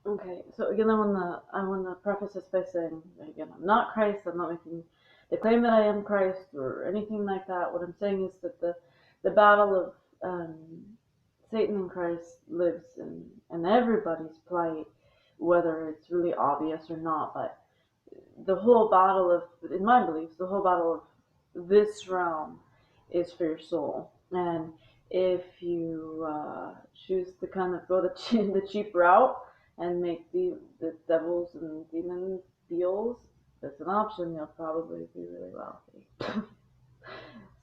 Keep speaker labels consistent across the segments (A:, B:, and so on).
A: Okay, so again, I wanna preface this by saying that, again, I'm not Christ. I'm not making the claim that I am Christ or anything like that. What I'm saying is that the battle of um, Satan and Christ lives in everybody's plight, whether it's really obvious or not. But the whole battle of, in my beliefs, the whole battle of this realm is for your soul. And if you choose to kind of go the cheap route and make the devils and demons deals, that's an option. You'll probably be really wealthy.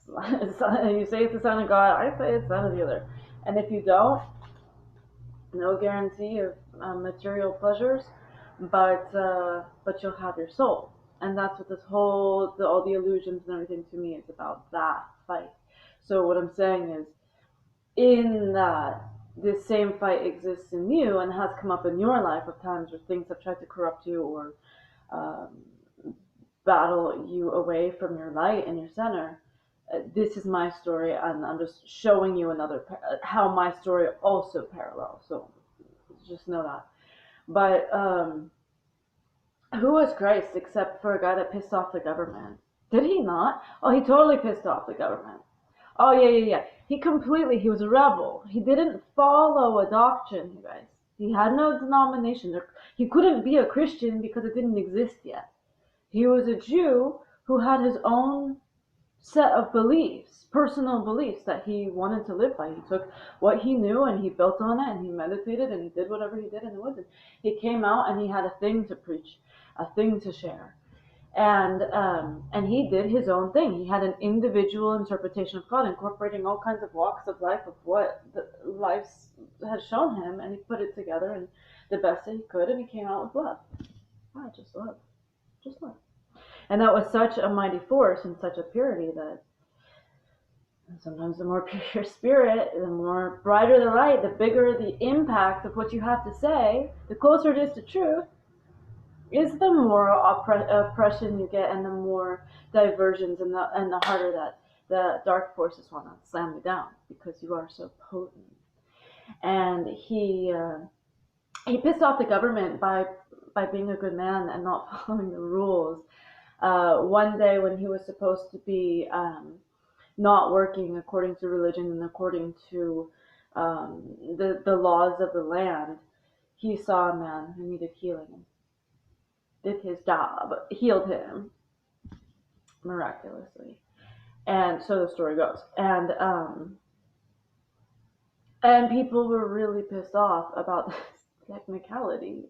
A: You say it's the son of God, I say it's none of the other. And if you don't, no guarantee of material pleasures, but you'll have your soul, and that's what this whole all the illusions and everything to me is about, that fight. So what I'm saying is, in that this same fight exists in you and has come up in your life of times where things have tried to corrupt you or um, battle you away from your light and your center. This is my story, and I'm just showing you another how my story also parallels. So just know that. But who was Christ except for a guy that pissed off the government? Did he not? Oh, he totally pissed off the government. Oh, yeah, yeah, yeah. He was a rebel. He didn't follow a doctrine, you guys. He had no denomination. He couldn't be a Christian because it didn't exist yet. He was a Jew who had his own set of beliefs, personal beliefs that he wanted to live by. He took what he knew and he built on it, and he meditated and he did whatever he did in the woods. And he came out and he had a thing to preach, a thing to share. And he did his own thing. He had an individual interpretation of God, incorporating all kinds of walks of life of what the life had shown him, and he put it together and the best that he could, and he came out with love. Just love, just love. And that was such a mighty force and such a purity that sometimes the more pure your spirit, the more brighter the light, the bigger the impact of what you have to say, the closer it is to truth, is the more oppression you get, and the more diversions, and the harder that the dark forces want to slam you down because you are so potent. And he pissed off the government by being a good man and not following the rules. One day when he was supposed to be not working according to religion and according to the laws of the land, he saw a man who needed healing, did his job, healed him miraculously. And so the story goes. And people were really pissed off about this technicality.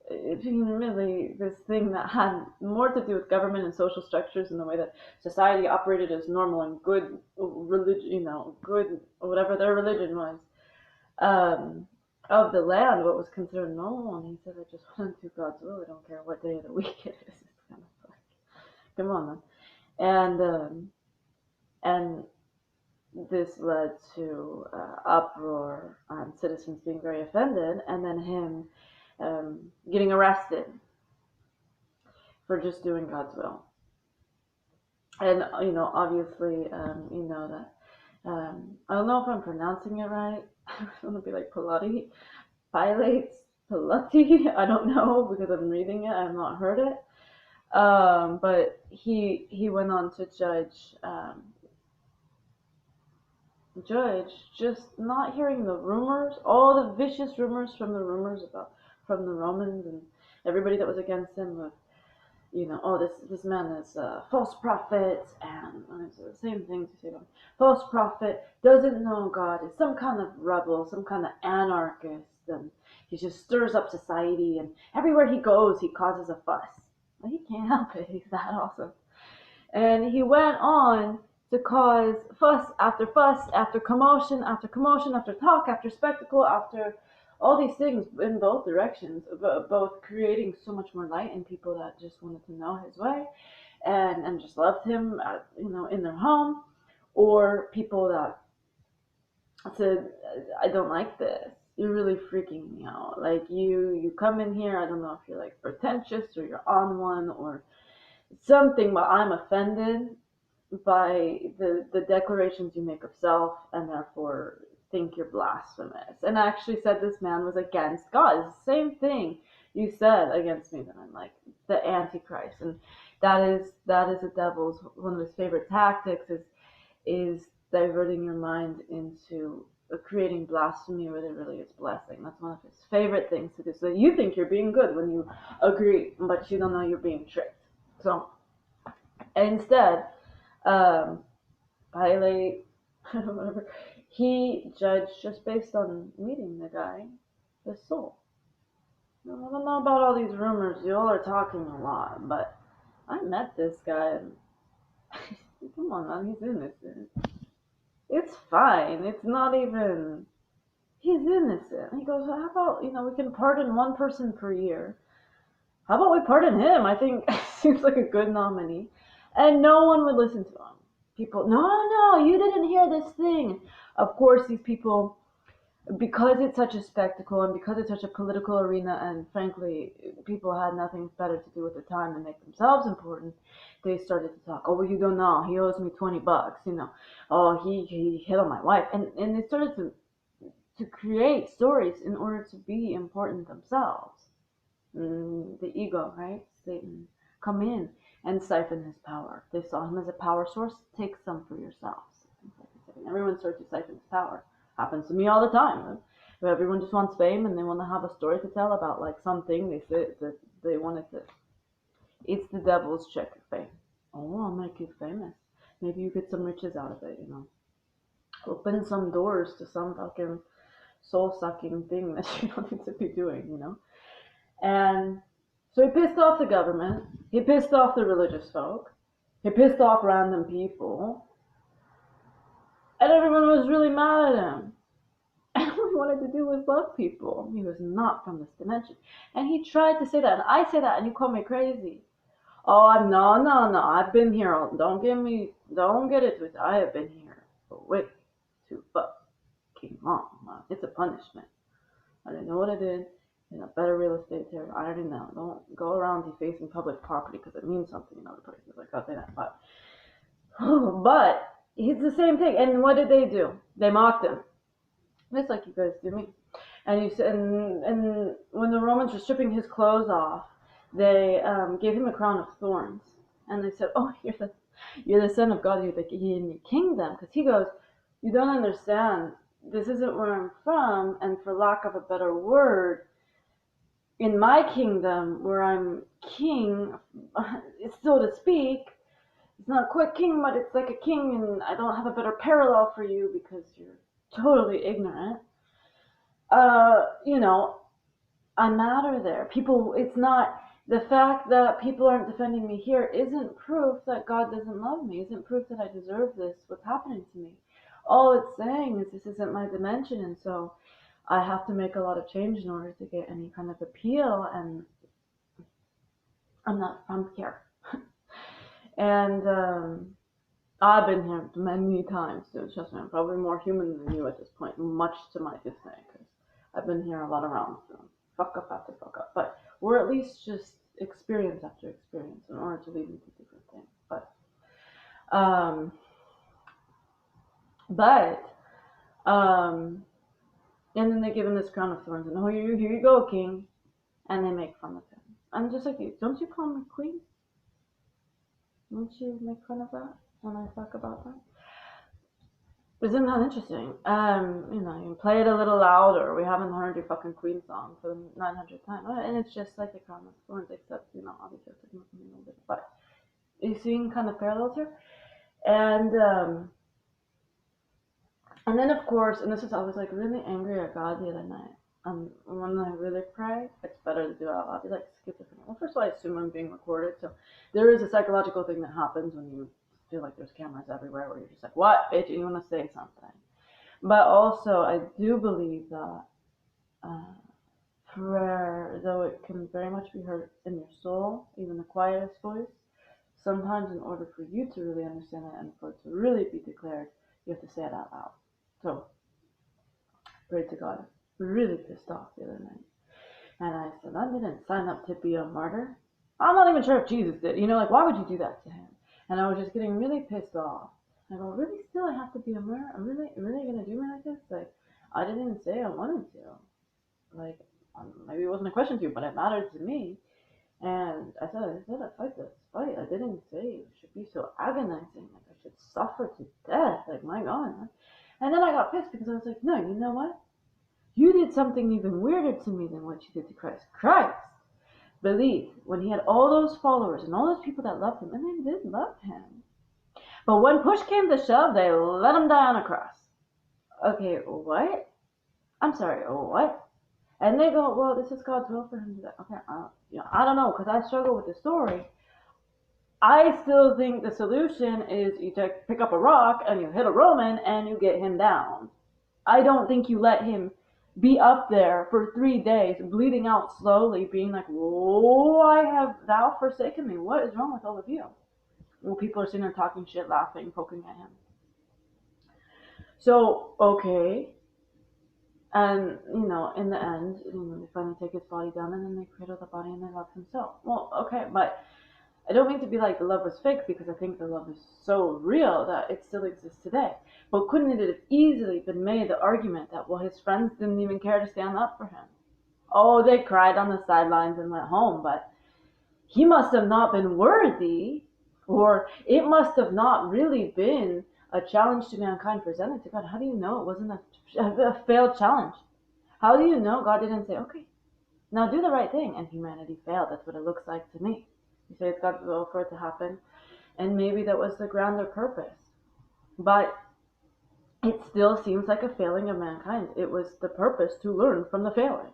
A: Being really this thing that had more to do with government and social structures and the way that society operated as normal and good religion, good whatever their religion was, um, of the land, what was considered normal. And he said, I just want to do God's will. I don't care what day of the week it is. It's kind of like, come on, man. And this led to uproar and citizens being very offended, and then him getting arrested for just doing God's will. And obviously, that I don't know if I'm pronouncing it right. I don't want to be like Pilate. I don't know because I'm reading it. I've not heard it. But he went on to judge just not hearing the rumors, all the vicious rumors from the Romans and everybody that was against him of, oh, this man is a false prophet, and it's the same things you say about him. False prophet, doesn't know God, is some kind of rebel, some kind of anarchist, and he just stirs up society, and everywhere he goes he causes a fuss. Well, he can't help it, he's that awesome. And he went on to cause fuss after commotion after commotion, after talk after spectacle, after all these things in both directions, both creating so much more light in people that just wanted to know his way and just loved him, in their home, or people that said, I don't like this. You're really freaking me out. Like, you come in here, I don't know if you're like pretentious or you're on one or something, but I'm offended by the declarations you make of self, and therefore think you're blasphemous. And I actually said this man was against God. It's the same thing you said against me, that I'm like the Antichrist. And that is the devil's, one of his favorite tactics is diverting your mind into creating blasphemy where there really is blessing. That's one of his favorite things to do. So you think you're being good when you agree, but you don't know you're being tricked. So instead, Pilate, whatever, he judged just based on meeting the guy, his soul. I don't know about all these rumors. You all are talking a lot, but I met this guy and come on, man, he's innocent. It's fine. It's not even. He's innocent. He goes, how about, we can pardon one person per year. How about we pardon him? I think seems like a good nominee. And no one would listen to him. People, no, you didn't hear this thing. Of course, these people, because it's such a spectacle and because it's such a political arena, and frankly, people had nothing better to do with their time than make themselves important, they started to talk. Oh, well, you don't know. He owes me $20. Oh, he hit on my wife. And they started to create stories in order to be important themselves. The ego, right? Satan, come in and siphon his power. They saw him as a power source. Take some for yourselves. Everyone starts to siphon his power. Happens to me all the time. Everyone just wants fame and they want to have a story to tell about like something they said that they wanted to. It's the devil's trick of fame. Oh, I'll make you famous. Maybe you get some riches out of it. Open some doors to some fucking soul-sucking thing that you don't need to be doing. And so he pissed off the government. He pissed off the religious folk. He pissed off random people. And everyone was really mad at him. And all he wanted to do was love people. He was not from this dimension. And he tried to say that. And I say that and you call me crazy. Oh, no. I've been here. Don't get it twisted. I have been here for way too fucking long. It's a punishment. I didn't know what I did. In a better real estate area. I already know. Don't go around defacing public property because it means something in other places. Like I'll say that. But it's the same thing. And what did they do? They mocked him. Just like you guys do me. And and when the Romans were stripping his clothes off, they gave him a crown of thorns. And they said, "Oh, you're the son of God. You're in your kingdom." Because he goes, "You don't understand. This isn't where I'm from. And for lack of a better word, in my kingdom, where I'm king, so to speak, it's not quite king, but it's like a king, and I don't have a better parallel for you because you're totally ignorant. I matter there. People, it's not, the fact that people aren't defending me here isn't proof that God doesn't love me, isn't proof that I deserve this, what's happening to me. All it's saying is this isn't my dimension, and so I have to make a lot of change in order to get any kind of appeal, and I'm not from here. And I've been here many times, so trust me, I'm probably more human than you at this point, much to my dismay, because I've been here a lot around, so fuck up after fuck up. But we're at least just experience after experience in order to lead into different things. Um, but, and then they give him this crown of thorns, and here you go, king, and they make fun of him. I'm just like you. Don't you call me queen? Don't you make fun of that when I talk about that? Isn't that interesting? You play it a little louder. We haven't heard your fucking Queen song for the 900th time. And it's just like the Crown of Thorns, except, obviously it's a little bit. But you seeing kind of parallels here? And then, of course, and I was like really angry at God the other night. When I really pray, it's better to do it out loud. I'd be like schizophrenia. Well, first of all, I assume I'm being recorded, so there is a psychological thing that happens when you feel like there's cameras everywhere, where you're just like, "What, bitch?" and you want to say something. But also, I do believe that prayer, though it can very much be heard in your soul, even the quietest voice, sometimes in order for you to really understand it and for it to really be declared, you have to say it out loud. So, pray to God. Really pissed off the other night. And I said, I didn't sign up to be a martyr. I'm not even sure if Jesus did. Why would you do that to him? And I was just getting really pissed off. I go, really? Still, I have to be a martyr? I'm really going to do me like this? Like, I didn't say I wanted to. Like, maybe it wasn't a question to you, but it mattered to me. And I fight this fight. I didn't say it should be so agonizing. Like, I should suffer to death. Like, my God. And then I got pissed because I was like, no, you know what? You did something even weirder to me than what you did to Christ. Christ believed when he had all those followers and all those people that loved him, and they did love him. But when push came to shove, they let him die on a cross. Okay, what? I'm sorry, what? And they go, well, this is God's will for him to die. Okay, I don't know, because I struggle with the story. I still think the solution is you pick up a rock and you hit a Roman and you get him down. I don't think you let him be up there for 3 days, bleeding out slowly, being like, why have thou forsaken me? What is wrong with all of you? Well, people are sitting there talking shit, laughing, poking at him. So, okay. And, in the end, they finally take his body down and then they cradle the body and they love him so. Well, okay, but I don't mean to be like the love was fake, because I think the love is so real that it still exists today. But couldn't it have easily been made the argument that, well, his friends didn't even care to stand up for him? Oh, they cried on the sidelines and went home, but he must have not been worthy, or it must have not really been a challenge to mankind presented to God. How do you know it wasn't a failed challenge? How do you know God didn't say, okay, now do the right thing, and humanity failed? That's what it looks like to me. You say it's God's will for it to happen, and maybe that was the grander purpose. But it still seems like a failing of mankind. It was the purpose to learn from the failing.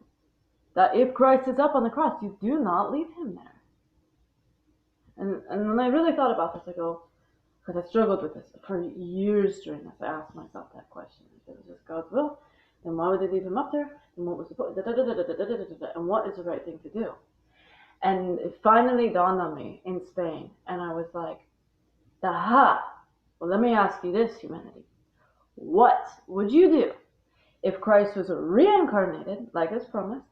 A: That if Christ is up on the cross, you do not leave him there. And when I really thought about this, I go, because I struggled with this for years during this, I asked myself that question. If it was just God's will, then why would they leave him up there? And what was the point? And what is the right thing to do? And it finally dawned on me in Spain, and I was like, aha, well, let me ask you this, humanity. What would you do if Christ was reincarnated, like as promised?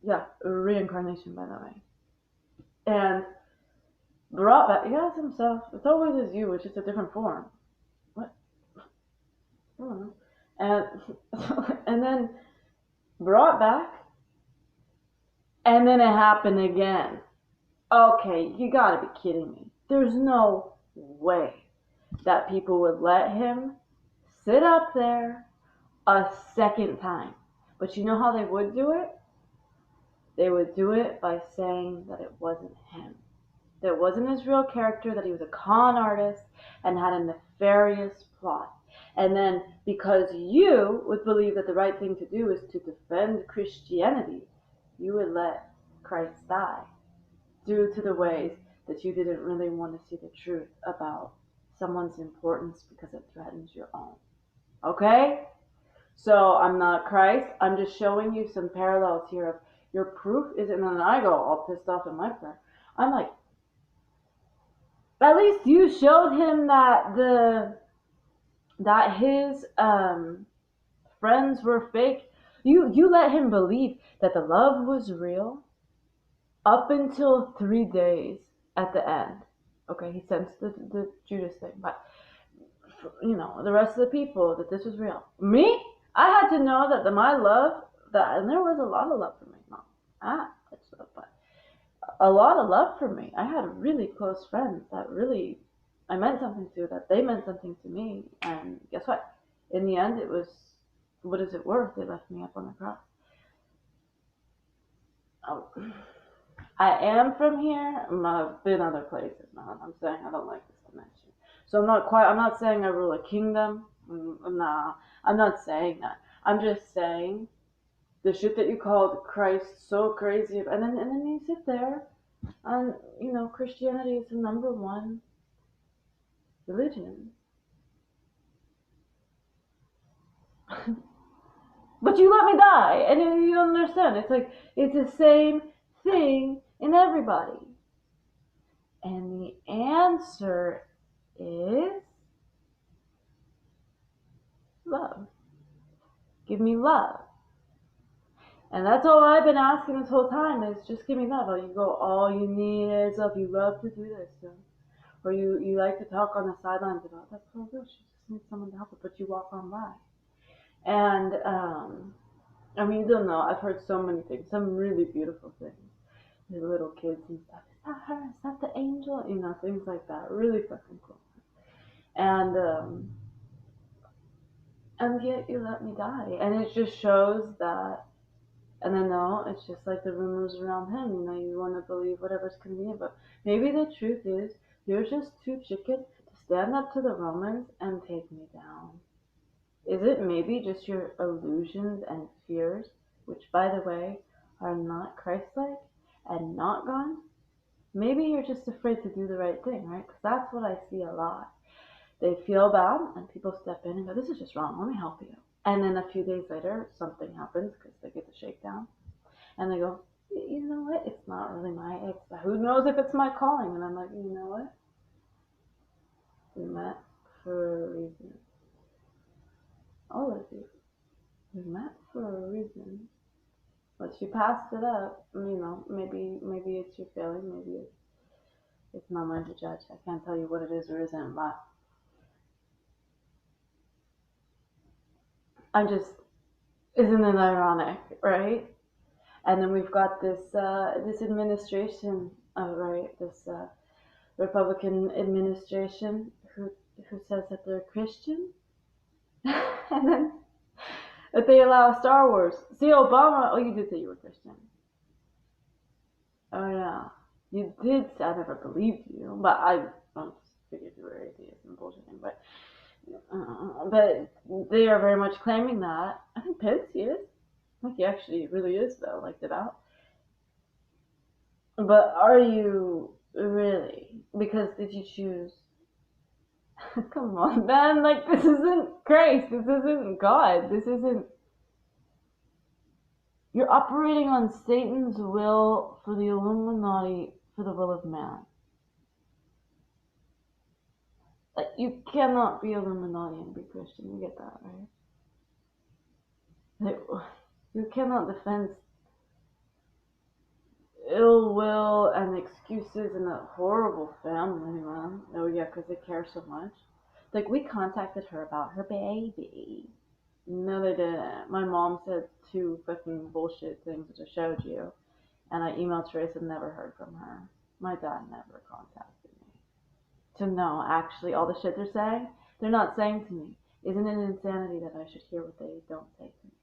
A: Yeah, reincarnation, by the way. And brought back, yes, himself. It's always as you, which is a different form. What? I don't know. And then brought back, and then it happened again. Okay, you gotta be kidding me. There's no way that people would let him sit up there a second time. But you know how they would do it? They would do it by saying that it wasn't him. That it wasn't his real character, that he was a con artist and had a nefarious plot. And then because you would believe that the right thing to do is to defend Christianity, you would let Christ die due to the ways that you didn't really want to see the truth about someone's importance because it threatens your own. Okay? So I'm not Christ. I'm just showing you some parallels here of your proof isn't, and then I go all pissed off in my prayer. I'm like, at least you showed him that his friends were fake. You let him believe that the love was real up until 3 days at the end. Okay, he sensed the Judas thing, but the rest of the people, that this was real. Me, I had to know that my love, and there was a lot of love for me. Not much love, but a lot of love for me. I had really close friends that really I meant something to, that they meant something to me. And guess what? In the end, it was, what is it worth? They left me up on the cross. I am from here. I've been other places now. I'm saying I don't like this dimension. So I'm not saying I rule a kingdom. Nah, I'm not saying that. I'm just saying the shit that you called Christ so crazy, and then you sit there, and Christianity is the number one religion. But you let me die, and you don't understand. It's like it's the same thing in everybody. And the answer is love. Give me love. And that's all I've been asking this whole time, is just give me love. You go, all you need is love. You love to do this, or you like to talk on the sidelines about, that's so good. She just needs someone to help her, but you walk on by. And I mean, you don't know. I've heard so many things, some really beautiful things. The little kids and stuff. Is that her? Is that the angel? You know, things like that. Really fucking cool. And yet you let me die, and it just shows that. And I know it's just like the rumors around him. You know, you want to believe whatever's convenient, but maybe the truth is you're just too chicken to stand up to the Romans and take me down. Is it maybe just your illusions and fears, which, by the way, are not Christ-like and not gone? Maybe you're just afraid to do the right thing, right? Because that's what I see a lot. They feel bad, and people step in and go, "This is just wrong. Let me help you." And then a few days later, something happens because they get the shakedown, and they go, "You know what? It's not really who knows if it's my calling?" And I'm like, "You know what? We met for a reason. All of you, we met for a reason." But you passed it up. You know, maybe it's your failing. Maybe it's not mine to judge. I can't tell you what it is or isn't, but I'm just, isn't it ironic, right? And then we've got this administration, right? This Republican administration who says that they're Christian, and then that they allow Star Wars. See, Obama. Oh, you did say you were Christian. Oh yeah, you did. I never believed you, but I figured you were atheist and bullshitting. But they are very much claiming that. I think Pence is. I think he actually really is though. Like devout. But are you really? Because did you choose? Come on, man. Like, this isn't Christ. This isn't God. This isn't. You're operating on Satan's will for the Illuminati for the will of man. Like, you cannot be Illuminati and be Christian. You get that, right? Like, you cannot defend ill will and excuses in a horrible family, man. Oh, yeah, because they care so much. Like, we contacted her about her baby. No, they didn't. My mom said two fucking bullshit things, which I showed you. And I emailed Teresa and never heard from her. My dad never contacted me. To know, actually, all the shit they're not saying to me. Isn't it insanity that I should hear what they don't say to me?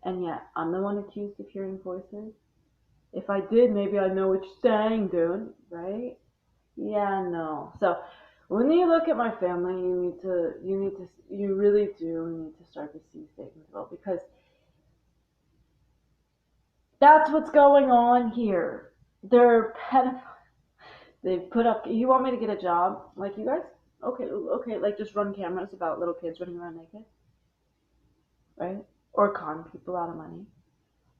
A: And yet, I'm the one accused of hearing voices. If I did, maybe I know what you're saying, dude, right? Yeah, no. So, when you look at my family, you really do need to start to see Satan's will, because that's what's going on here. They're pedophiles. They put up. You want me to get a job, like you guys? Okay, okay. Like just run cameras about little kids running around naked, right? Or con people out of money,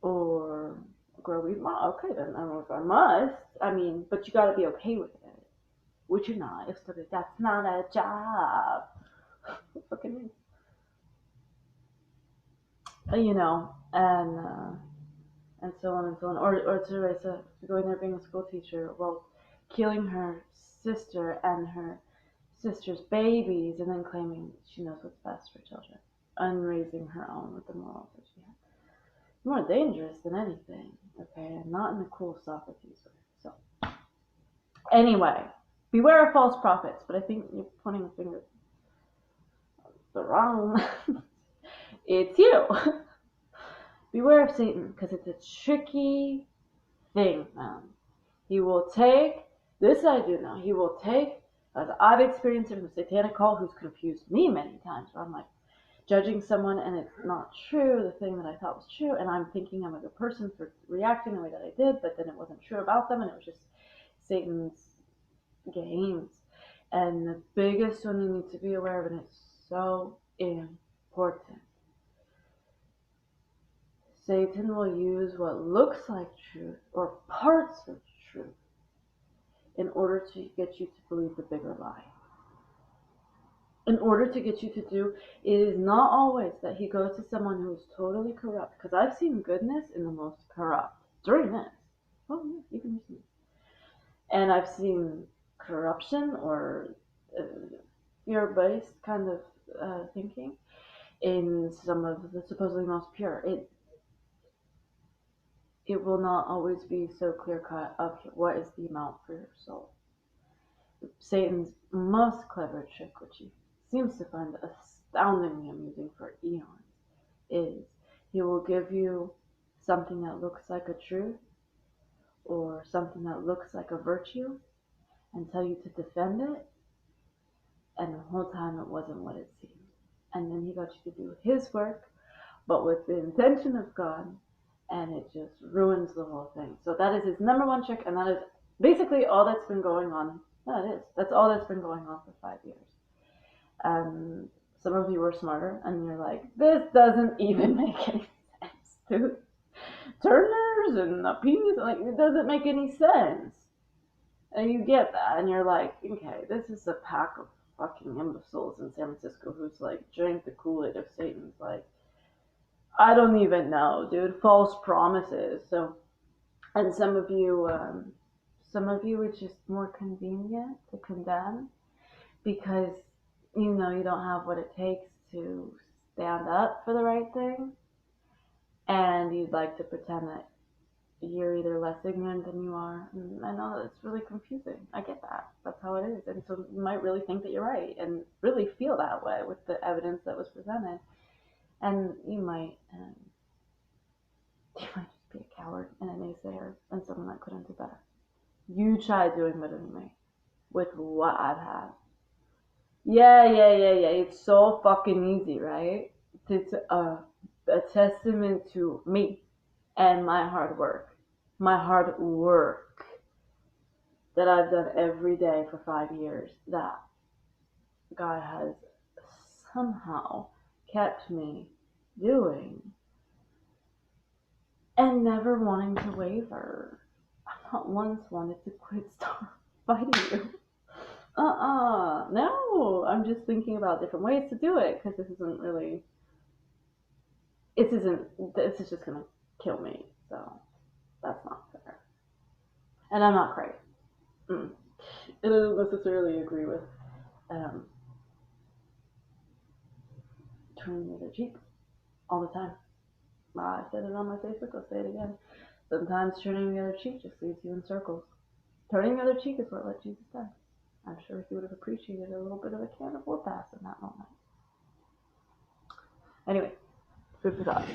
A: or grow weed. Well, okay, then I don't know if I must. I mean, but you got to be okay with it, which you're not. If so, that's not a job. Fucking, you know, and so on and so on. Or Teresa going there being a school teacher, well, killing her sister and her sister's babies, and then claiming she knows what's best for children, and raising her own with the morals that she has. More dangerous than anything, okay, and not in a cool Socrates way. So, anyway, beware of false prophets. But I think you're pointing a finger the wrong. It's you. Beware of Satan, because it's a tricky thing, man. He will take, this I do know, he will take, as I've experienced it from satanic cult, who's confused me many times, where I'm like judging someone and it's not true, the thing that I thought was true, and I'm thinking I'm a good person for reacting the way that I did, but then it wasn't true about them, and it was just Satan's games. And the biggest one you need to be aware of, and it's so important, Satan will use what looks like truth or parts of truth in order to get you to believe the bigger lie. In order to get you to do, it is not always that he goes to someone who is totally corrupt, because I've seen goodness in the most corrupt during this. Oh, yeah, even recently. And I've seen corruption or fear-based kind of thinking in some of the supposedly most pure. It will not always be so clear cut of what is the amount for your soul. Satan's most clever trick, which he seems to find astoundingly amusing for eons, is he will give you something that looks like a truth or something that looks like a virtue and tell you to defend it, and the whole time it wasn't what it seemed. And then he got you to do his work, but with the intention of God, and it just ruins the whole thing. So that is his number one trick, and that is basically all that's been going on. That is. That's all that's been going on for 5 years. And some of you are smarter, and you're like, this doesn't even make any sense, dude. Turners and opinions, like, it doesn't make any sense. And you get that, and you're like, okay, this is a pack of fucking imbeciles in San Francisco who's like drank the Kool-Aid of Satan's, like, I don't even know, dude. False promises. So, and some of you, it's just more convenient to condemn because you know you don't have what it takes to stand up for the right thing, and you'd like to pretend that you're either less ignorant than you are. And I know it's really confusing. I get that. That's how it is. And so you might really think that you're right and really feel that way with the evidence that was presented. And you might just be a coward and a naysayer and someone that couldn't do better. You try doing better than me with what I've had. Yeah. It's so fucking easy, right? It's a testament to me and my hard work. My hard work that I've done every day for 5 years that God has somehow kept me doing and never wanting to waver. I not once wanted to quit fighting you. No, I'm just thinking about different ways to do it because this is just gonna kill me. So that's not fair. And I'm not crazy. I don't necessarily agree with turning the other cheek all the time. I said it on my Facebook, I'll say it again. Sometimes turning the other cheek just leads you in circles. Turning the other cheek is what let Jesus die. I'm sure he would have appreciated a little bit of a can of whoop ass in that moment. Anyway, food for thought.